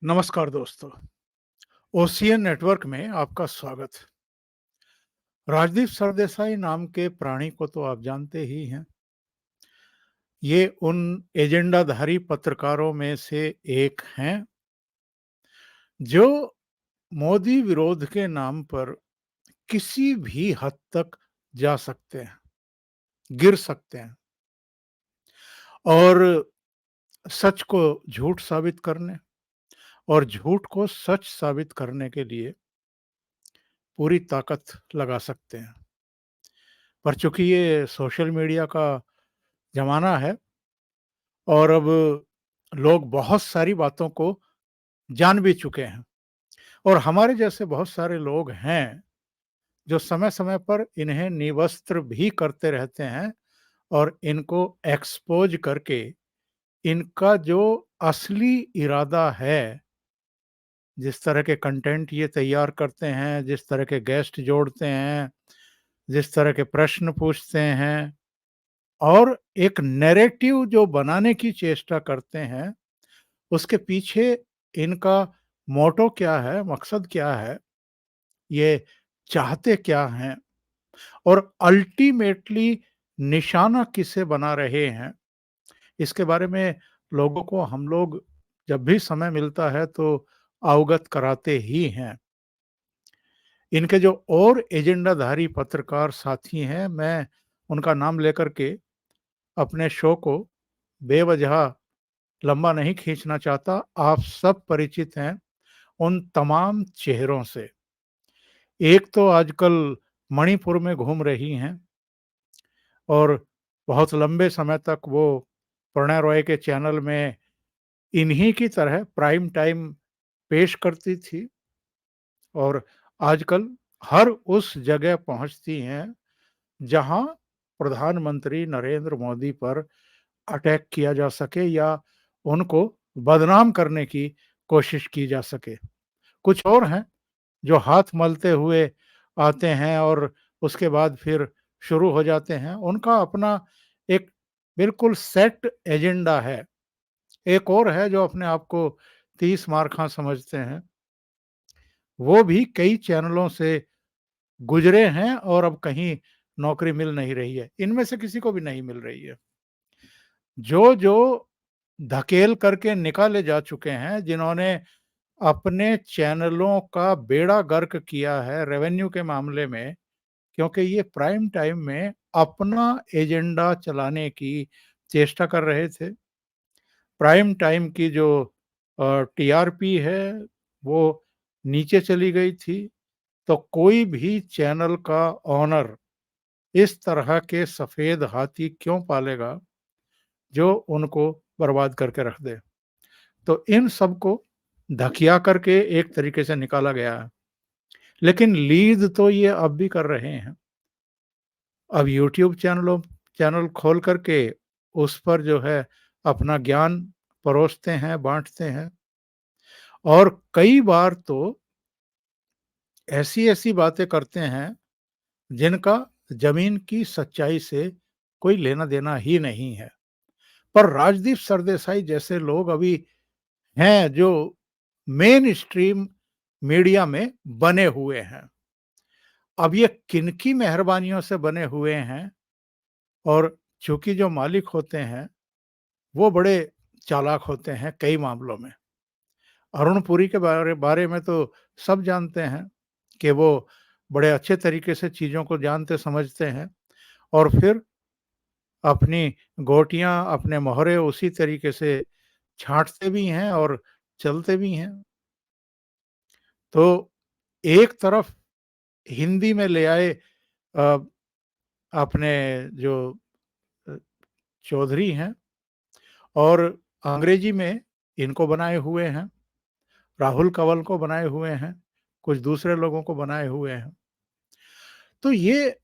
नमस्कार दोस्तों। Ocean network में आपका स्वागत। राजदीप सरदेसाई नाम के प्राणी को तो आप जानते ही हैं। ये उन एजेंडाधारी पत्रकारों में से एक हैं जो मोदी विरोध के नाम पर किसी भी हद तक जा सकते हैं, गिर सकते हैं और सच को झूठ साबित करने और झूठ को सच साबित करने के लिए पूरी ताकत लगा सकते हैं। पर चूंकि ये सोशल मीडिया का ज़माना है और अब लोग बहुत सारी बातों को जान भी चुके हैं और हमारे जैसे बहुत सारे लोग हैं जो समय-समय पर इन्हें निवस्त्र भी करते रहते हैं और इनको एक्सपोज़ करके इनका जो असली इरादा है, जिस तरह के कंटेंट ये तैयार करते हैं, जिस तरह के गेस्ट जोड़ते हैं, जिस तरह के प्रश्न पूछते हैं और एक नैरेटिव जो बनाने की चेष्टा करते हैं, उसके पीछे इनका मोटो क्या है, मकसद क्या है, ये चाहते क्या हैं और अल्टीमेटली निशाना किसे बना रहे हैं, इसके बारे में लोगों को हम लोग जब भी समय मिलता है तो अवगत कराते ही हैं। इनके जो और एजेंडाधारी पत्रकार साथी हैं, मैं उनका नाम लेकर के अपने शो को बेवजह लंबा नहीं खींचना चाहता। आप सब परिचित हैं उन तमाम चेहरों से। एक तो आजकल मणिपुर में घूम रही हैं और बहुत लंबे समय तक वो प्रणय रॉय के चैनल में इन्हीं की तरह प्राइम टाइम पेश करती थी और आजकल हर उस जगह पहुंचती हैं जहां प्रधानमंत्री नरेंद्र मोदी पर अटैक किया जा सके या उनको बदनाम करने की कोशिश की जा सके। कुछ और हैं जो हाथ मलते हुए आते हैं और उसके बाद फिर शुरू हो जाते हैं। उनका अपना एक बिल्कुल सेट एजेंडा है। एक और है जो अपने आप को 30 मार-खा समझते हैं। वो भी कई चैनलों से गुज़रे हैं और अब कहीं नौकरी मिल नहीं रही है। इनमें से किसी को भी नहीं मिल रही है। जो धकेल करके निकाले जा चुके हैं, जिन्होंने अपने चैनलों का बेड़ा गर्क किया है रेवेन्यू के मामले में, क्योंकि ये प्राइम टाइम में अपना एजेंडा चलाने की चेष्टा कर रहे थे। प्राइम टाइम की जो टीआरपी है वो नीचे चली गई थी, तो कोई भी चैनल का ओनर इस तरह के सफ़ेद हाथी क्यों पालेगा जो उनको बर्बाद करके रख दे। तो इन सबको धकिया करके एक तरीके से निकाला गया है। लेकिन लीड तो ये अब भी कर रहे हैं। अब यूट्यूब चैनल खोल करके उस पर जो है अपना ज्ञान परोसते हैं, बाँटते हैं और कई बार तो ऐसी-ऐसी बातें करते हैं जिनका ज़मीन की सच्चाई से कोई लेना-देना ही नहीं है। पर राजदीप सरदेसाई जैसे लोग अभी हैं जो मेन स्ट्रीम मीडिया में बने हुए हैं। अब ये किनकी मेहरबानियों से बने हुए हैं और चूँकि जो मालिक होते हैं, वो बड़े चालाक होते हैं कई मामलों में। अरुण पुरी के बारे बारे में तो सब जानते हैं कि वो बड़े अच्छे तरीके से चीज़ों को जानते समझते हैं और फिर अपनी गोटियाँ, अपने मोहरे उसी तरीके से छाँटते भी हैं और चलते भी हैं। तो एक तरफ हिंदी में ले आए अ, अपने जो अ, चौधरी हैं और अंग्रेजी में इनको बनाए हुए हैं, राहुल कंवल को बनाए हुए हैं, कुछ दूसरे लोगों को बनाए हुए हैं। तो ये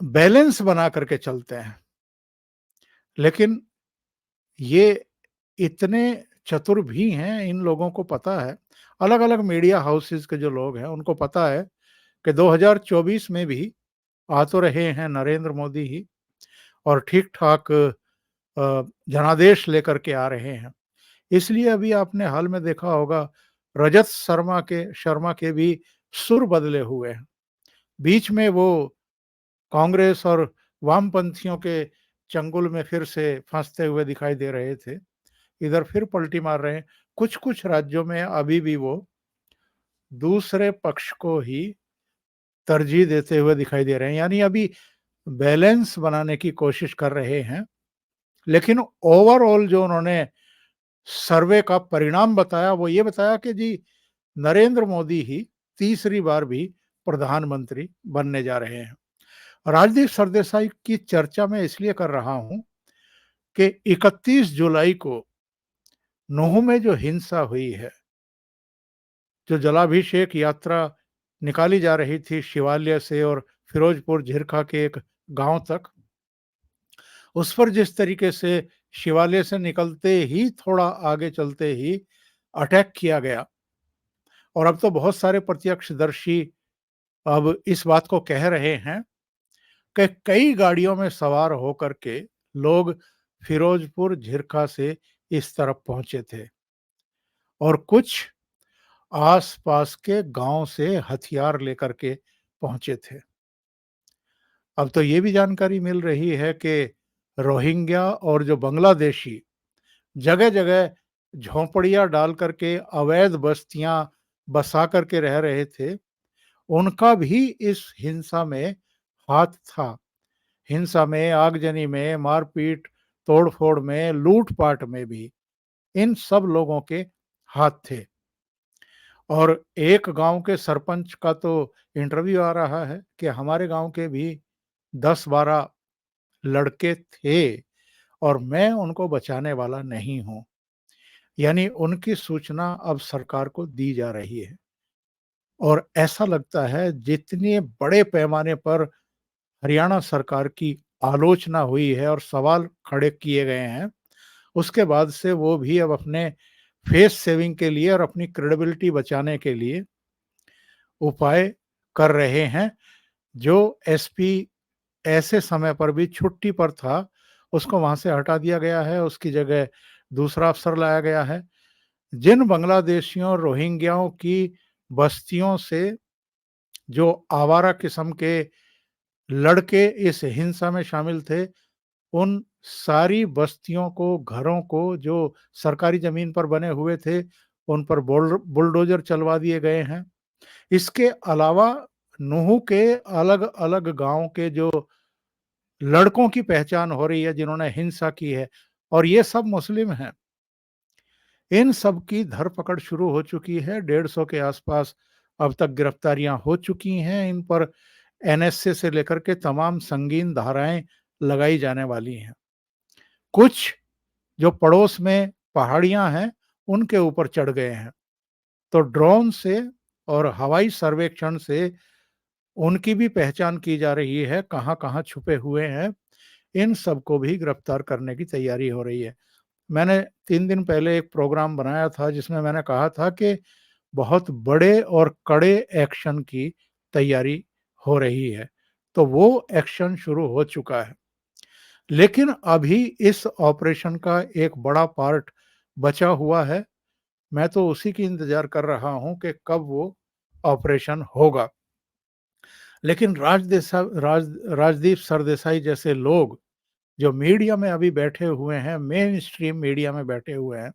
बैलेंस बना करके चलते हैं। लेकिन ये इतने चतुर भी हैं, इन लोगों को पता है, अलग-अलग मीडिया हाउसेस के जो लोग हैं, उनको पता है कि 2024 में भी आ तो रहे हैं नरेंद्र मोदी ही और ठीक-ठाक जनादेश लेकर के आ रहे हैं। इसलिए अभी आपने हाल में देखा होगा रजत शर्मा के भी सुर बदले हुए हैं। बीच में वो कांग्रेस और वामपंथियों के चंगुल में फिर से फँसते हुए दिखाई दे रहे थे। इधर फिर पलटी मार रहे हैं। कुछ-कुछ राज्यों में अभी भी वो दूसरे पक्ष को ही तरजीह देते हुए दिखाई दे रहे हैं। यानी अभी बैलेंस बनाने की कोशिश कर रहे हैं। लेकिन ओवरऑल जो उन्होंने सर्वे का परिणाम बताया, वो ये बताया कि जी नरेंद्र मोदी ही तीसरी बार भी प्रधानमंत्री बनने जा रहे हैं। राजदीप सरदेसाई की चर्चा मैं इसलिए कर रहा हूं कि 31 जुलाई को नूह में जो हिंसा हुई है, जो जलाभिषेक यात्रा निकाली जा रही थी शिवालय से और फिरोजपुर झिरखा के एक गांव तक, उस पर जिस तरीके से शिवालय से निकलते ही थोड़ा आगे चलते ही अटैक किया गया, और अब तो बहुत सारे प्रत्यक्षदर्शी अब इस बात को कह रहे हैं कि कई गाड़ियों में सवार होकर के लोग फिरोजपुर झिरखा से इस तरफ पहुंचे थे और कुछ आसपास के गांव से हथियार लेकर के पहुंचे थे। अब तो ये भी जानकारी मिल रही है कि रोहिंग्या और जो बांग्लादेशी जगह-जगह झोंपड़ियां डाल करके अवैध बस्तियां बसा करके रह रहे थे, उनका भी इस हिंसा में हाथ था। हिंसा में, आगजनी में, मारपीट, तोड़-फोड़ में, लूट-पाट में भी इन सब लोगों के हाथ थे। और एक गांव के सरपंच का तो इंटरव्यू आ रहा है कि हमारे गांव के भी 10-12 लड़के थे और मैं उनको बचाने वाला नहीं हूं। यानी उनकी सूचना अब सरकार को दी जा रही है और ऐसा लगता है जितने बड़े पैमाने पर हरियाणा सरकार की आलोचना हुई है और सवाल खड़े किए गए हैं, उसके बाद से वो भी अब अपने फेस सेविंग के लिए और अपनी क्रेडिबिलिटी बचाने के लिए उपाय कर रहे हैं। जो एसपी ऐसे समय पर भी छुट्टी पर था, उसको वहाँ से हटा दिया गया है, उसकी जगह दूसरा अफ़सर लाया गया है। जिन बांग्लादेशियों और रोहिंग्याओं की बस्तियों से जो आवारा किस्म के लड़के इस हिंसा में शामिल थे, उन सारी बस्तियों को, घरों को जो सरकारी ज़मीन पर बने हुए थे, उन पर बुलडोज़र चलवा दिए गए हैं। इसके अलावा नूह के अलग-अलग गाँव के जो लड़कों की पहचान हो रही है जिन्होंने हिंसा की है और ये सब मुस्लिम हैं। इन सब की धरपकड़ शुरू हो चुकी है, 150 के आसपास अब तक गिरफ्तारियां हो चुकी हैं। इन पर एनएसए से लेकर के तमाम संगीन धाराएं लगाई जाने वाली हैं। कुछ जो पड़ोस में पहाड़ियां हैं, उनके ऊपर चढ़ गए हैं। तो ड्रोन से और हवाई सर्वेक्षण से उनकी भी पहचान की जा रही है, कहाँ-कहाँ छुपे हुए हैं। इन सबको भी गिरफ्तार करने की तैयारी हो रही है। मैंने 3 दिन पहले एक प्रोग्राम बनाया था जिसमें मैंने कहा था कि बहुत बड़े और कड़े एक्शन की तैयारी हो रही है। तो वो एक्शन शुरू हो चुका है। लेकिन अभी इस ऑपरेशन का एक बड़ा पार्ट बचा हुआ है। मैं तो उसी की इंतज़ार कर रहा हूँ कि कब वो ऑपरेशन होगा। लेकिन राजदीप सरदेसाई जैसे लोग जो मीडिया में अभी बैठे हुए हैं, मेन स्ट्रीम मीडिया में बैठे हुए हैं,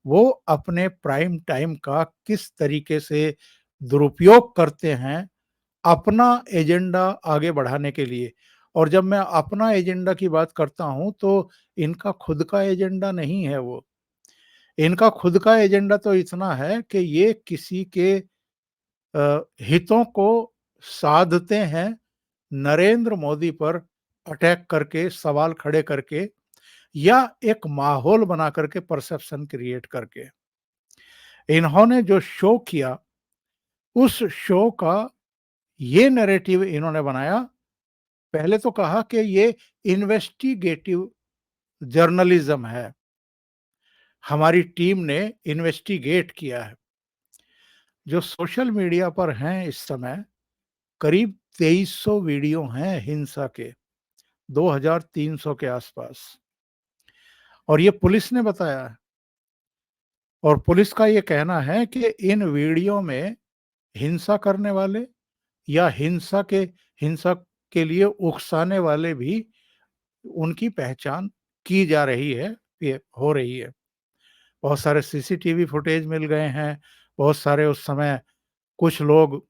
वो अपने प्राइम टाइम का किस तरीके से दुरुपयोग करते हैं, अपना एजेंडा आगे बढ़ाने के लिए। और जब मैं अपना एजेंडा की बात करता हूँ, तो इनका खुद का एजेंडा नहीं है वो। इनका खुद का एजेंडा तो इतना है कि ये किसी के हितों को साधते हैं, नरेंद्र मोदी पर अटैक करके, सवाल खड़े करके या एक माहौल बना करके, परसेप्शन क्रिएट करके। इन्होंने जो शो किया, उस शो का ये नैरेटिव इन्होंने बनाया। पहले तो कहा कि ये इन्वेस्टिगेटिव जर्नलिज्म है। हमारी टीम ने इन्वेस्टिगेट किया है। जो सोशल मीडिया पर हैं इस समय करीब 2300 वीडियो हैं हिंसा के, 2300 के आसपास। और ये पुलिस ने बताया है। और पुलिस का ये कहना है कि इन वीडियो में हिंसा करने वाले या हिंसा के लिए उकसाने वाले भी उनकी पहचान की जा रही है, ये हो रही है। बहुत सारे सीसीटीवी फुटेज मिल गए हैं, बहुत सारे उस समय कुछ लोग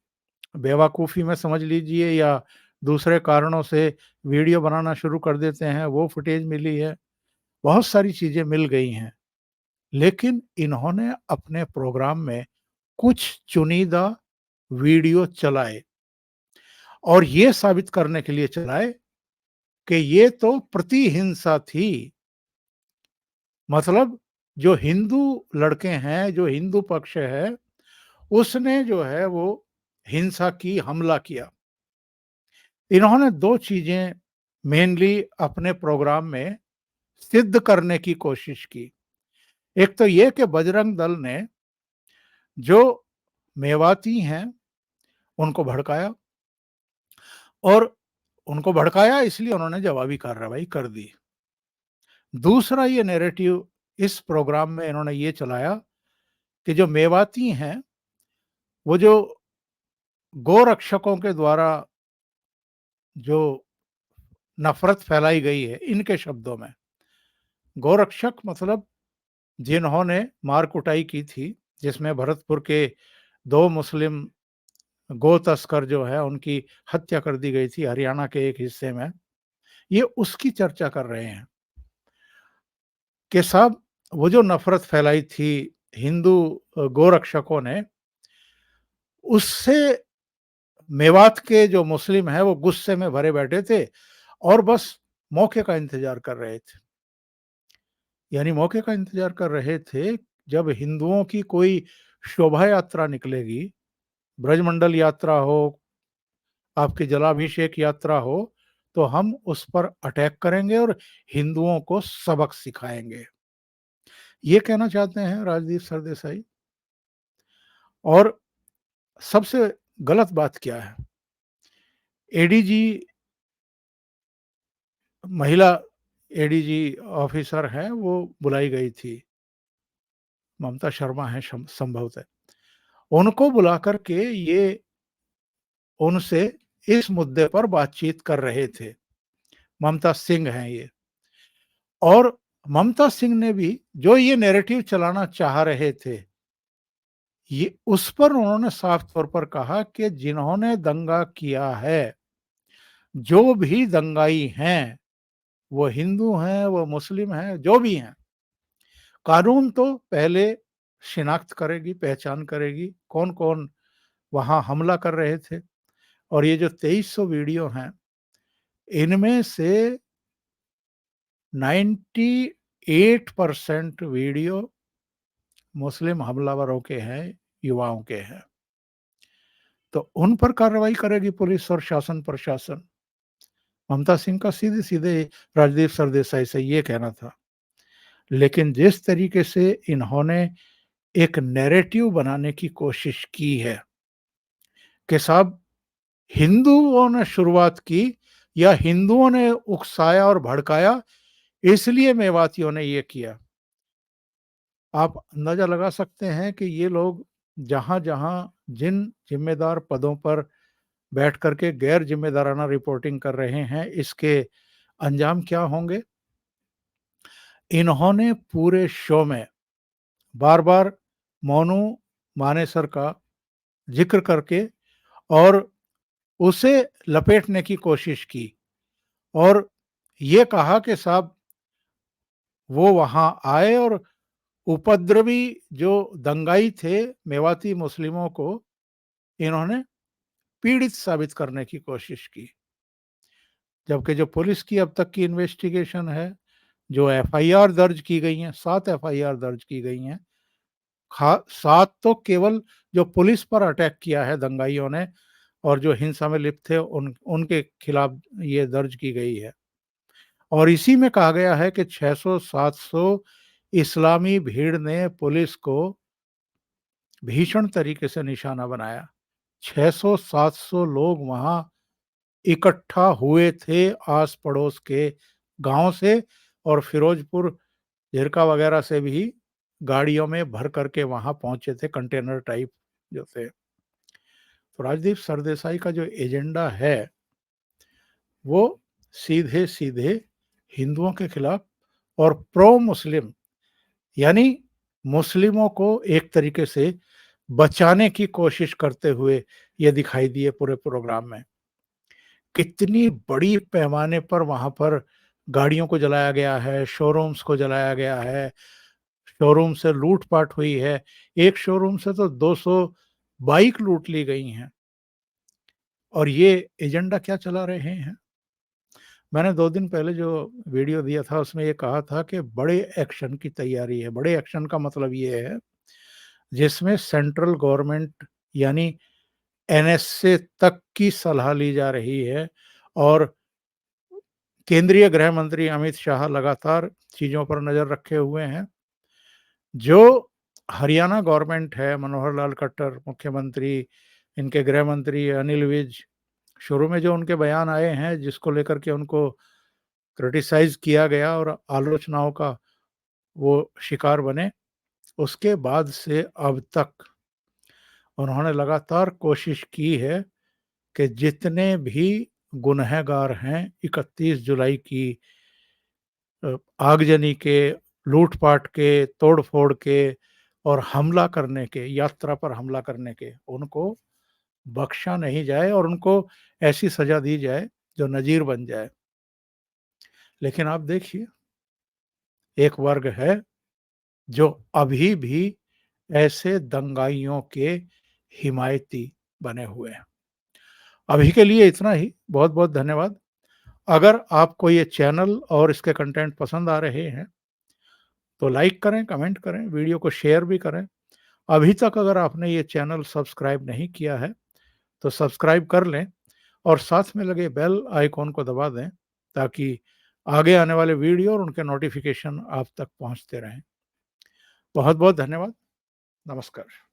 बेवकूफ़ी में समझ लीजिए या दूसरे कारणों से वीडियो बनाना शुरू कर देते हैं, वो फुटेज मिली है। बहुत सारी चीज़ें मिल गई हैं, लेकिन इन्होंने अपने प्रोग्राम में कुछ चुनिंदा वीडियो चलाए और ये साबित करने के लिए चलाए कि ये तो प्रतिहिंसा थी। मतलब जो हिंदू लड़के हैं, जो हिंदू पक्ष है, उसने जो है वो हिंसा की, हमला किया। इन्होंने 2 चीज़ें मेनली अपने प्रोग्राम में सिद्ध करने की कोशिश की। एक तो ये कि बजरंग दल ने जो मेवाती हैं, उनको भड़काया और उनको भड़काया इसलिए उन्होंने जवाबी कार्रवाई कर दी। दूसरा ये नैरेटिव इस प्रोग्राम में इन्होंने ये चलाया कि जो मेवाती हैं, वो जो गोरक्षकों के द्वारा जो नफ़रत फैलाई गई है, इनके शब्दों में, गोरक्षक मतलब जिन्होंने मार कुटाई की थी, जिसमें भरतपुर के 2 मुस्लिम गो तस्कर जो है उनकी हत्या कर दी गई थी हरियाणा के एक हिस्से में, ये उसकी चर्चा कर रहे हैं कि साहब वो जो नफ़रत फैलाई थी हिंदू गोरक्षकों ने, उससे मेवात के जो मुस्लिम हैं वो गुस्से में भरे बैठे थे और बस मौके का इंतज़ार कर रहे थे। यानी मौके का इंतज़ार कर रहे थे, जब हिंदुओं की कोई शोभा यात्रा निकलेगी, ब्रजमंडल यात्रा हो, आपकी जलाभिषेक यात्रा हो, तो हम उस पर अटैक करेंगे और हिंदुओं को सबक सिखाएँगे। ये कहना चाहते हैं राजदीप सरदेसाई। और सबसे गलत बात क्या है? एडीजी महिला एडीजी ऑफिसर हैं, वो बुलाई गई थी। ममता शर्मा हैं संभवतः। उनको बुला कर के ये उनसे इस मुद्दे पर बातचीत कर रहे थे। ममता सिंह हैं ये। और ममता सिंह ने भी जो ये नैरेटिव चलाना चाह रहे थे, ये उस पर उन्होंने साफ तौर पर कहा कि जिन्होंने दंगा किया है, जो भी दंगाई हैं, वो हिंदू हैं, वो मुस्लिम हैं, जो भी हैं, कानून तो पहले शिनाख्त करेगी, पहचान करेगी, कौन-कौन वहाँ हमला कर रहे थे। और ये जो 2300 वीडियो हैं, इनमें से 98% वीडियो मुस्लिम हमलावरों के हैं, युवाओं के हैं। तो उन पर कार्रवाई करेगी पुलिस और शासन प्रशासन। ममता सिंह का सीधे-सीधे राजदीप सरदेसाई से ये कहना था। लेकिन जिस तरीके से इन्होंने एक नैरेटिव बनाने की कोशिश की है कि साहब हिंदुओं ने शुरुआत की या हिंदुओं ने उकसाया और भड़काया, इसलिए मेवातियों ने ये किया। आप अंदाज़ा लगा सकते हैं कि ये लोग जहाँ-जहाँ जिन ज़िम्मेदार पदों पर बैठ कर के गैर ज़िम्मेदाराना रिपोर्टिंग कर रहे हैं, इसके अंजाम क्या होंगे? इन्होंने पूरे शो में बार-बार मोनू मानेसर का ज़िक्र करके और उसे लपेटने की कोशिश की और ये कहा कि साहब वो वहाँ आए और उपद्रवी जो दंगाई थे मेवाती मुस्लिमों को इन्होंने पीड़ित साबित करने की कोशिश की। जबकि जो पुलिस की अब तक की इन्वेस्टिगेशन है, जो एफआईआर दर्ज की गई हैं, 7 एफआईआर दर्ज की गई हैं। खा 7 तो केवल जो पुलिस पर अटैक किया है दंगाइयों ने और जो हिंसा में लिप्त थे उनके खिलाफ ये दर्ज की गई है। और इसी में कहा गया है कि 600-700 इस्लामी भीड़ ने पुलिस को भीषण तरीके से निशाना बनाया। 600-700 लोग वहाँ इकट्ठा हुए थे आस-पड़ोस के गाँव से और फिरोजपुर, झिरका वगैरह से भी गाड़ियों में भर करके वहाँ पहुँचे थे, कंटेनर टाइप जो थे। तो राजदीप सरदेसाई का जो एजेंडा है, वो सीधे-सीधे हिंदुओं के खिलाफ और प्रो मुस्लिम, यानी मुस्लिमों को एक तरीके से बचाने की कोशिश करते हुए ये दिखाई दिए पूरे प्रोग्राम में। कितनी बड़ी पैमाने पर वहाँ पर गाड़ियों को जलाया गया है, शोरूम्स को जलाया गया है, शोरूम से लूट-पाट हुई है। एक शोरूम से तो 200 बाइक लूट ली गई हैं। और ये एजेंडा क्या चला रहे हैं? मैंने 2 दिन पहले जो वीडियो दिया था उसमें ये कहा था कि बड़े एक्शन की तैयारी है। बड़े एक्शन का मतलब ये है जिसमें सेंट्रल गवर्नमेंट यानी एनएसए तक की सलाह ली जा रही है और केंद्रीय गृह मंत्री अमित शाह लगातार चीज़ों पर नज़र रखे हुए हैं। जो हरियाणा गवर्नमेंट है, मनोहर लाल खट्टर मुख्यमंत्री, इनके गृह मंत्री अनिल विज, शुरू में जो उनके बयान आए हैं जिसको लेकर के उनको क्रिटिसाइज़ किया गया और आलोचनाओं का वो शिकार बने, उसके बाद से अब तक उन्होंने लगातार कोशिश की है कि जितने भी गुनहगार हैं 31 जुलाई की आगजनी के, लूट-पाट के, तोड़-फोड़ के और हमला करने के, यात्रा पर हमला करने के, उनको बख्शा नहीं जाए और उनको ऐसी सज़ा दी जाए जो नज़ीर बन जाए। लेकिन आप देखिए, एक वर्ग है जो अभी भी ऐसे दंगाइयों के हिमायती बने हुए हैं। अभी के लिए इतना ही, बहुत-बहुत धन्यवाद। अगर आपको ये चैनल और इसके कंटेंट पसंद आ रहे हैं, तो लाइक करें, कमेंट करें, वीडियो को शेयर भी करें। अभी तक अगर आपने ये चैनल सब्सक्राइब नहीं किया है, तो सब्सक्राइब कर लें और साथ में लगे बेल आइकॉन को दबा दें, ताकि आगे आने वाले वीडियो और उनके नोटिफ़िकेशन आप तक पहुँचते रहें। बहुत-बहुत धन्यवाद। नमस्कार।